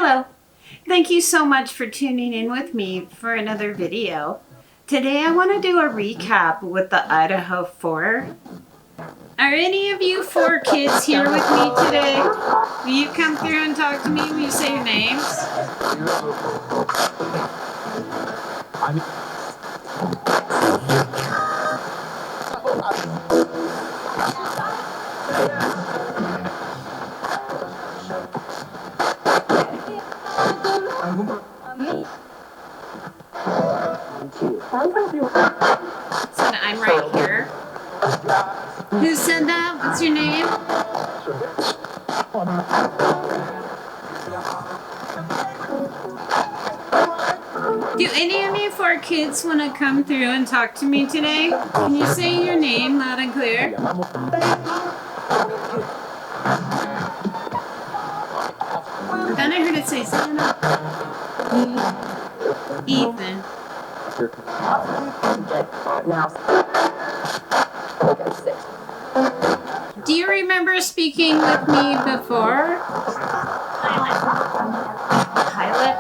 Hello. Thank you so much for tuning in with me for another video. Today I want to do a recap with the Idaho 4. Are any of you 4 kids here with me today? Will you come through and talk to me? Will you say your names? So I'm right here. Who said that? What's your name? Do any of you 4 kids want to come through and talk to me today? Can you say your name loud and clear? Then I heard it say Santa. Ethan. Do you remember speaking with me before? Pilot?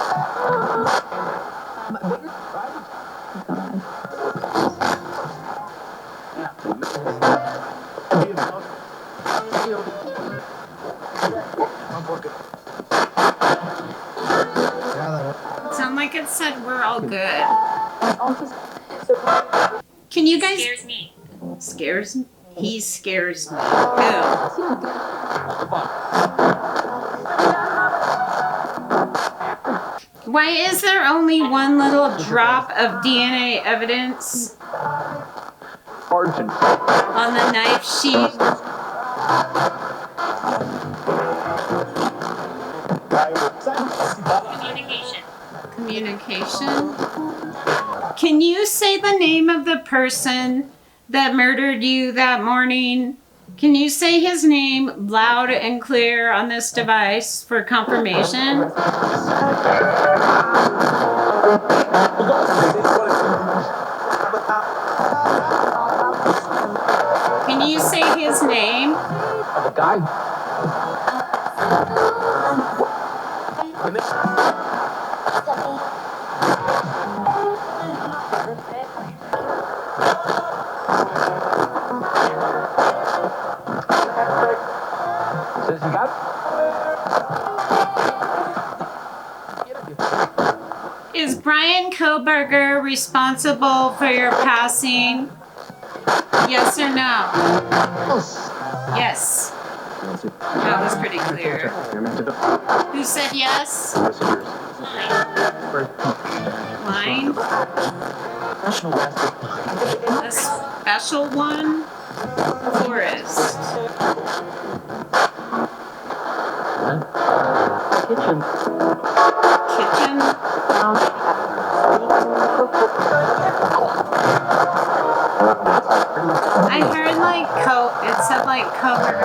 Sound like it said we're all good. Can you guys... Scares me. Scares me? He scares me. Who? Why is there only one little drop of DNA evidence on the knife sheet? Communication. Can you say the name of the person that murdered you that morning? Can you say his name loud and clear on this device for confirmation? Can you say his name? The guy. Is Brian Koberger responsible for your passing? Yes or no? Yes. That was pretty clear. Who said yes? Line? A special one? Forest. Kitchen? I heard like it said like cover.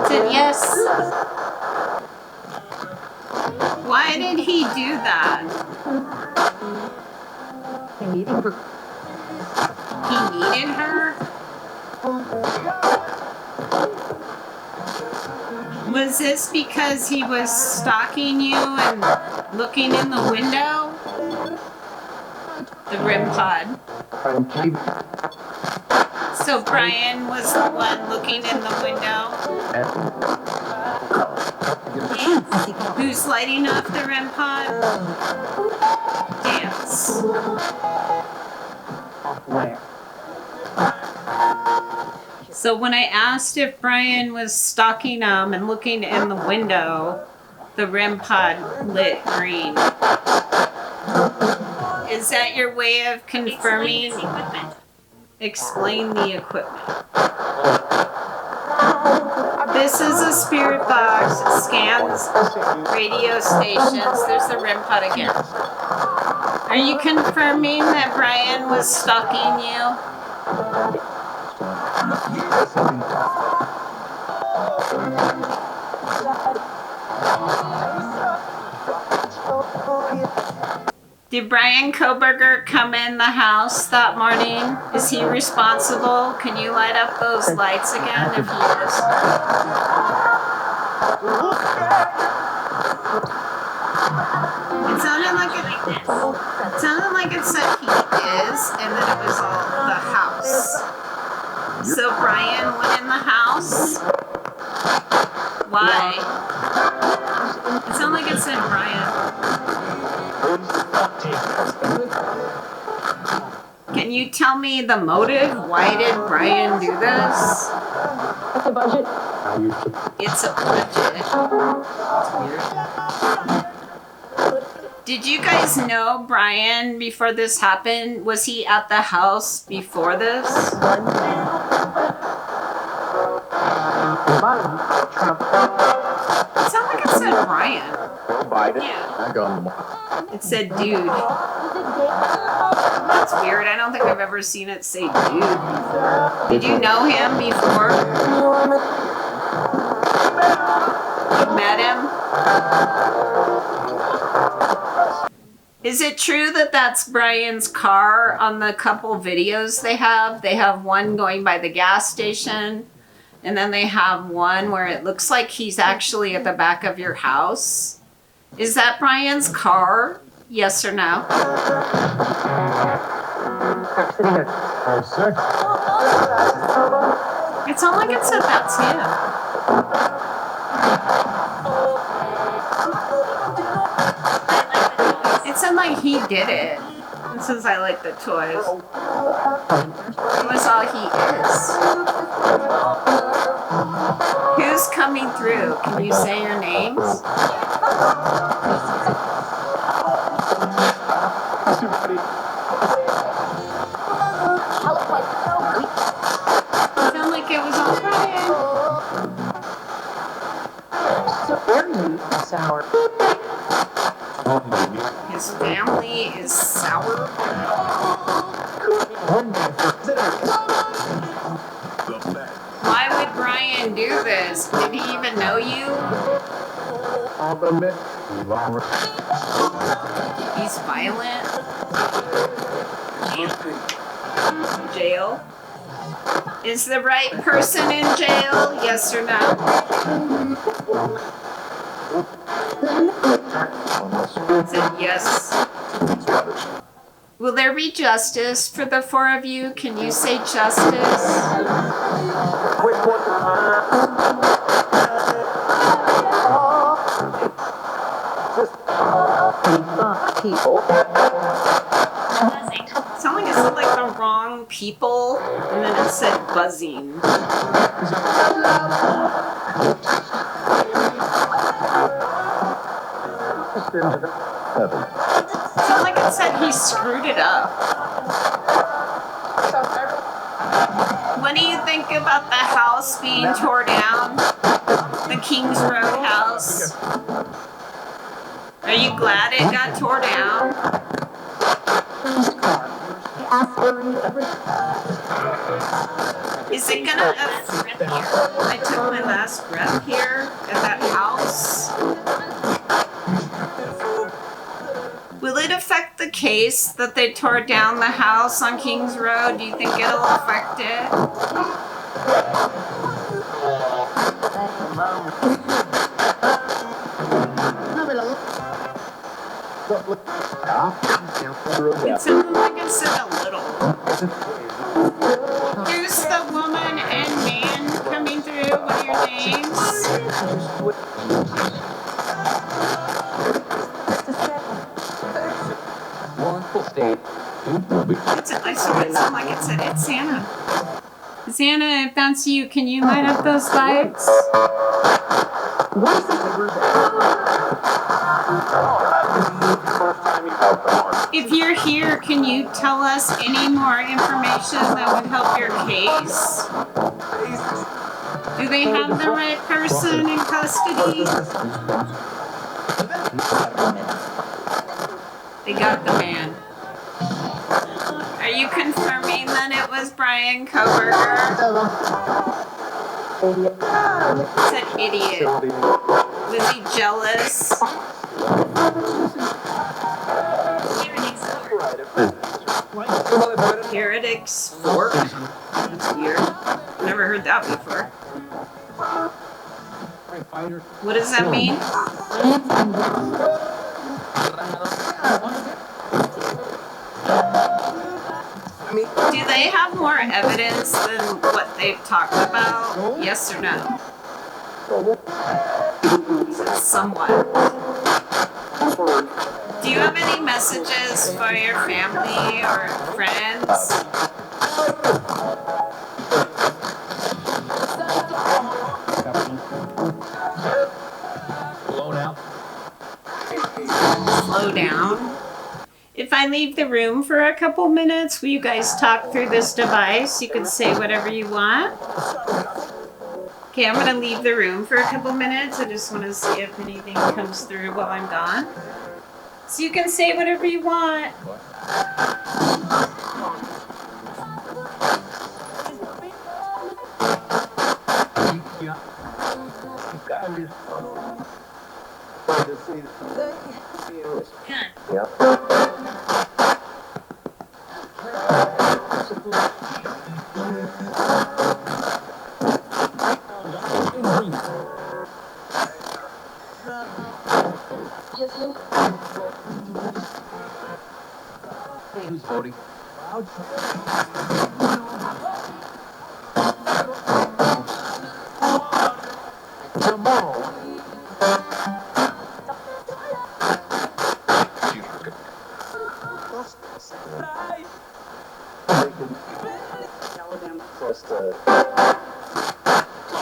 Said yes. Why did he do that? He needed her? Was this because he was stalking you and looking in the window? The REM pod. So Brian was the one looking in the window? Who's lighting up the REM pod? Dance. So when I asked if Brian was stalking him and looking in the window, the REM pod lit green. Is that your way of confirming? Explain the equipment. This is a spirit box. It scans radio stations. There's the REM pod again. Are you confirming that Brian was stalking you? Did Brian Koberger come in the house that morning? Is he responsible? Can you light up those lights again if he is? It sounded like it said he is, and then it was all the house. So Brian went in the house. Why? It sounded like it said Brian. Can you tell me the motive? Why did Brian do this? It's a budget. It's a budget. Did you guys know Brian before this happened? Was he at the house before this? It sounded like it said Brian. Yeah. It said dude. That's weird. I don't think I've ever seen it say dude before. Did you know him before? You met him? Is it true that that's Brian's car on the couple videos they have? They have one going by the gas station, and then they have one where it looks like he's actually at the back of your house. Is that Brian's car? Yes or no? It sounds like it said that's him. It sounded like he did it. And since I like the toys, it was all he is. Who's coming through? Can you say your names? It sounded like it was all Brian. Sour. His family is sour. Why would Brian do this? Did he even know you? He's violent. Jail. Is the right person in jail? Yes or no? Said yes. Will there be justice for the four of you? Can you say justice? Sound like it said like the wrong people, and then it said buzzing. Sound like it said he screwed it up. What do you think about the house being tore down? The Kings Road house? Are you glad it got tore down? Is it gonna affect here? I took my last breath here at that house. Will it affect the case that they tore down the house on Kings Road? Do you think it'll affect it? It sounded like it said a little. Here's the woman and man coming through. What are your names? I saw it sound like it said it's Santa. Santa, if that's you, can you light up those lights? If you're here, can you tell us any more information that would help your case? Do they have the right person in custody? They got the man. Are you confirming that it was Brian Koberger? It's an idiot. Was he jealous? Heretics Fork? That's weird. Never heard that before. What does that mean? Do they have more evidence than what they've talked about? Yes or no? Somewhat. Do you have any messages for your family or friends? Slow down. If I leave the room for a couple minutes, will you guys talk through this device? You can say whatever you want. Okay, I'm going to leave the room for a couple minutes. I just want to see if anything comes through while I'm gone. So you can say whatever you want. Who's voting?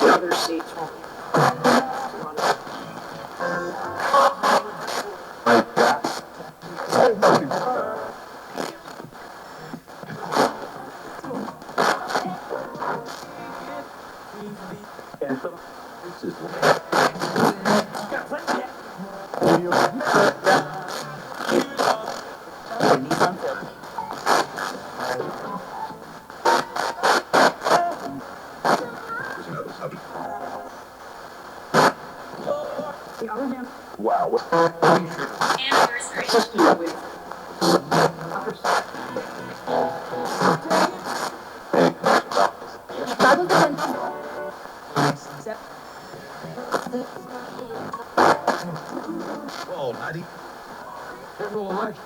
Other states won't. Wow. Whoa, Natty. General election.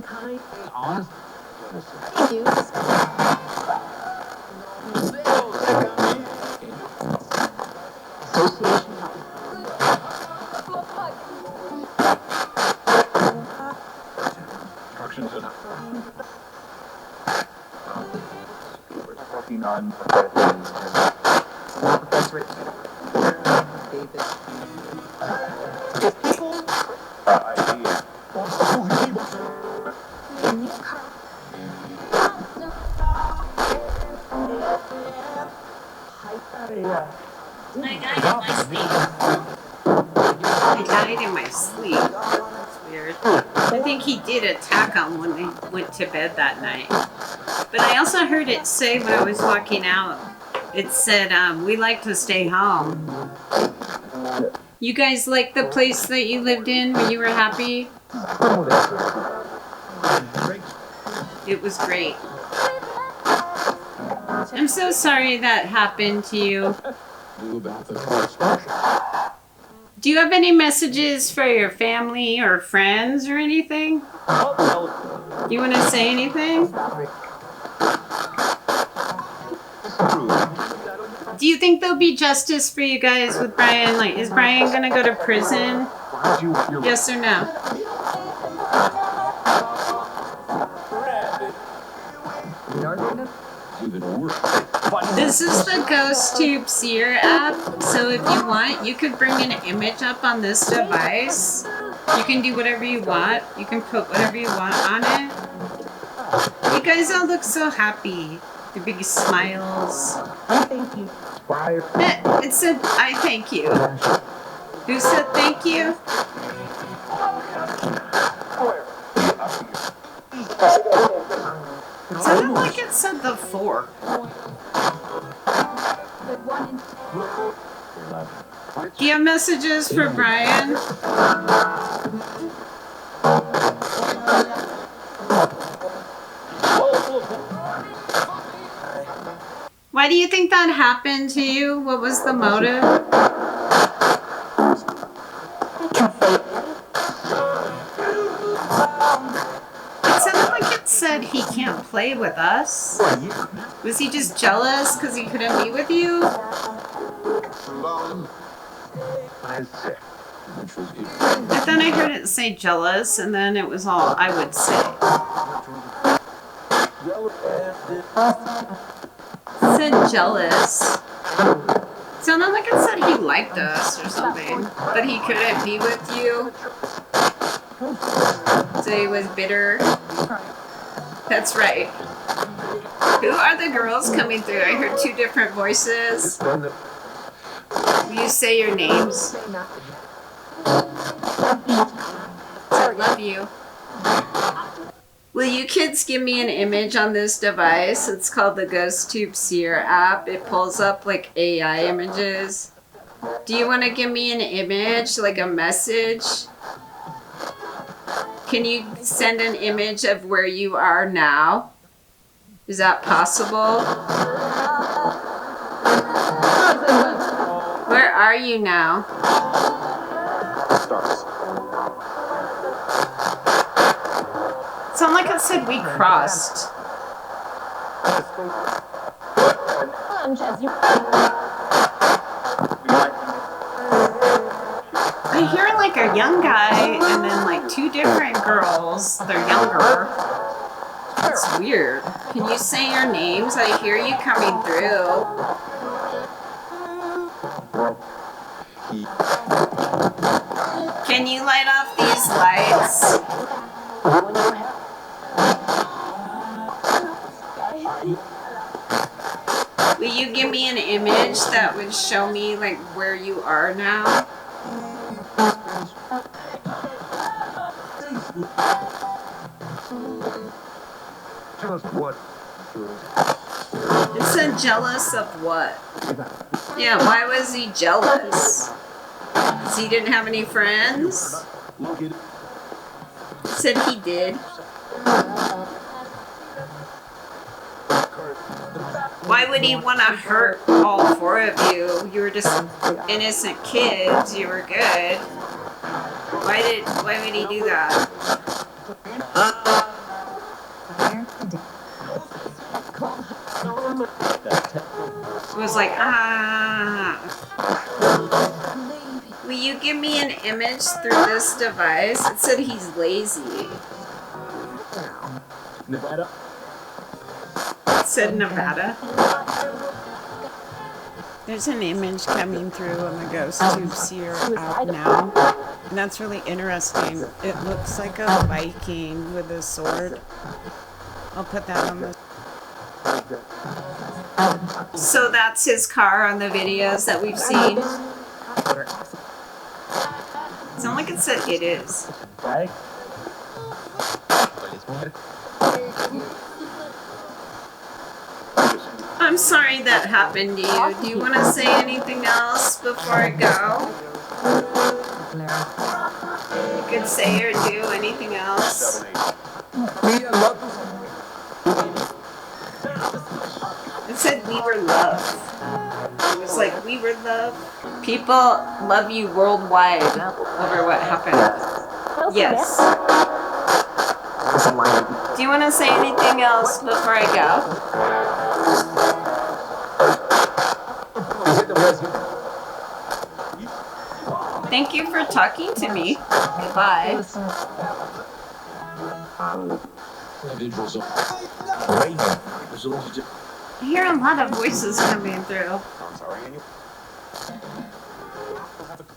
Somebody honest. Instructions and working on Professor David. Idea. I died in my sleep. That's weird. I think he did attack them when they went to bed that night. But I also heard it say when I was walking out, it said, we like to stay home. You guys like the place that you lived in when you were happy? It was great. I'm so sorry that happened to you. Do you have any messages for your family or friends or anything? Do you want to say anything? Do you think there'll be justice for you guys with Brian? Like, is Brian gonna go to prison? Yes or no? This is the GhostTube Seer app, so if you want, you could bring an image up on this device. You can do whatever you want. You can put whatever you want on it. You guys all look so happy. The big smiles. Thank you. Fire. It said, I thank you. Who said thank you? It sounded like it said the 4. Do you have messages for Brian? Why do you think that happened to you? What was the motive? It sounded like it said he can't play with us. Was he just jealous because he couldn't be with you? I thought I heard it say jealous, and then it was all I would say. It said jealous. It sounded like it said he liked us or something, but he couldn't be with you. So he was bitter. That's right. Who are the girls coming through? I heard 2 different voices. Will you say your names? I love you. Will you kids give me an image on this device? It's called the GhostTube Seer app. It pulls up like AI images. Do you want to give me an image, like a message? Can you send an image of where you are now? Is that possible? Where are you now? It sounded like it said we crossed. I hear like a young guy and then like 2 different girls. They're younger. It's weird. Can you say your names? I hear you coming through. Can you light off these lights? Will you give me an image that would show me like where you are now? What? It said jealous of what? Yeah, why was he jealous? Because he didn't have any friends? It said he did. Why would he want to hurt all 4 of you? You were just innocent kids. You were good. Why would he do that? It was like, Will you give me an image through this device? It said he's lazy. Nevada. It said Nevada. There's an image coming through on the GhostTube Seer app now. And that's really interesting. It looks like a Viking with a sword. I'll put that on the... So that's his car on the videos that we've seen. It's not like it said it is. I'm sorry that happened to you. Do you want to say anything else before I go? You could say or do anything else. It said we were loved. It was like we were loved. People love you worldwide over what happened. Yes. Do you want to say anything else before I go? Thank you for talking to me. Goodbye. I hear a lot of voices coming through.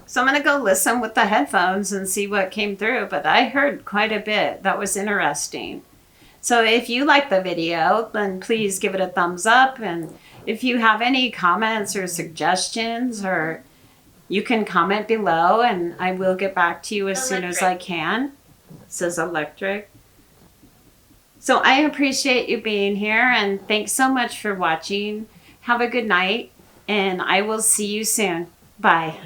So I'm going to go listen with the headphones and see what came through, but I heard quite a bit. That was interesting. So if you like the video, then please give it a thumbs up. And if you have any comments or suggestions, or you can comment below and I will get back to you as soon as I can. It says electric. So I appreciate you being here and thanks so much for watching. Have a good night and I will see you soon. Bye.